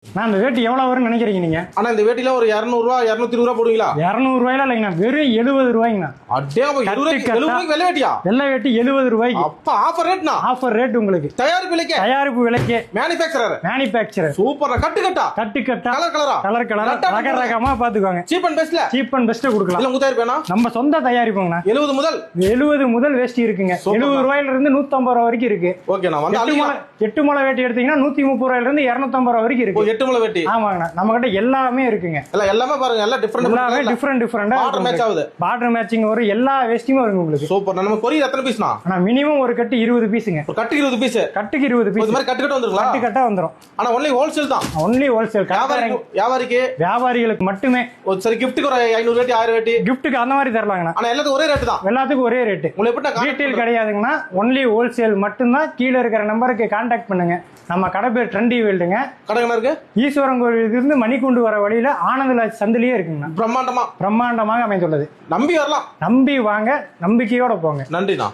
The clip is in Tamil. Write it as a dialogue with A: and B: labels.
A: நான் இந்த வேட்டி எவ்வளவு வரும்னு நினைக்கிறீங்க நீங்க?
B: ஆனா இந்த வேட்டில ஒரு 200 ரூபாய் 220 ரூபாய் போடுவீங்களா?
A: 200 ரூபாயில இல்லைங்கண்ணா, வெறும் 70 ரூபாய்ங்கண்ணா.
B: அடே அப்ப 70 ரூபாய்க்கு வெள்ளை வேட்டியா?
A: வெள்ளை வேட்டி 70 ரூபாய்க்கு.
B: அப்ப ஆஃபர் ரேட்னா?
A: ஆஃபர் ரேட் உங்களுக்கு.
B: தயாரிப்பு விலைக்கே?
A: தயாரிப்பு விலைக்கே.
B: மேனுஃபேக்சரர். சூப்பர். கட்டு கட்டா?
A: கட்டு கட்டா.
B: கலர் கலரா?
A: ரக ரகமா பாத்துக்கோங்க.
B: சீப் அண்ட் பெஸ்ட்ல?
A: சீப் அண்ட் பெஸ்ட் கொடுக்கலாம்.
B: இல்ல உங்க தயாரிப்பு வேணா?
A: நம்ம சொந்த தயாரிப்புங்கண்ணா.
B: 70
A: முதல் வேஷ்டி இருக்குங்க. 70 ரூபாயில இருந்து 150 ரூபாய் வரைக்கும் இருக்கு.
B: ஓகே, நான் வந்து
A: 8 முளை வேட்டி எடுத்தீங்கன்னா 130 ரூபாயில இருந்து 250 ரூபாய் வரைக்கும் இருக்கு.
B: 8 முளை வேட்டி?
A: ஆமாங்கண்ணா, நம்ம கிட்ட எல்லாமே இருக்குங்க.
B: எல்லாமே பாருங்க, எல்லாம்
A: டிஃபரெண்டா
B: பார்டர் மேட்ச் ஆகுது.
A: பார்டர் மேட்சிங் வரும், எல்லா வேஷ்டியும் வருங்க உங்களுக்கு.
B: சூப்பர். நம்ம கொரியர் எத்தனை பீஸ்னா?
A: ஆனா மினிமம் ஒரு கட்டு 20 பீஸ்ங்க.
B: ஒரு கட்டுக்கு 20 பீஸ்?
A: கட்டுக்கு 20 பீஸ்.
B: இந்த மாதிரி கட்டு வந்துருங்களா?
A: கட்டா வந்துரும்.
B: ஆனா ஒன்லி ஹோல்சேல் தான்?
A: Only wholesale. வியாபாரிகளுக்கு மட்டுமே.
B: சரி, கிஃப்ட்டுக்கு ஒரு 500 வேட்டி 1000 வேட்டி
A: கிஃப்ட்டுக்கு அந்த மாதிரி தரலாங்கண்ணா.
B: ஆனா எல்லாத்துக்கும் ஒரே ரேட் தான்?
A: எல்லாத்துக்கும் ஒரே ரேட்.
B: உங்களுக்கு எப்படி
A: ரீட்டைல் கிடையாதுங்கண்ணா, ஒன்லி ஹோல்சேல் மட்டும்தான். கீழே இருக்கிற நம்பருக்கு கான்டாக்ட் பண்ணுங்க. நம்ம கடை பேர் ட்ரெண்டி வேல்டுங்க.
B: கடை இருக்கு
A: ஈஸ்வரன் கோயிலுக்கு இருந்து மணிக்கூண்டு வர வழியில ஆனந்தராஜ் சந்திலேயே இருக்குங்கண்ணா.
B: பிரம்மாண்டமாக அமைந்துள்ளது. நம்பி வரலாம்.
A: நம்பி வாங்க, நம்பிக்கையோட போங்க.
B: நன்றிண்ணா.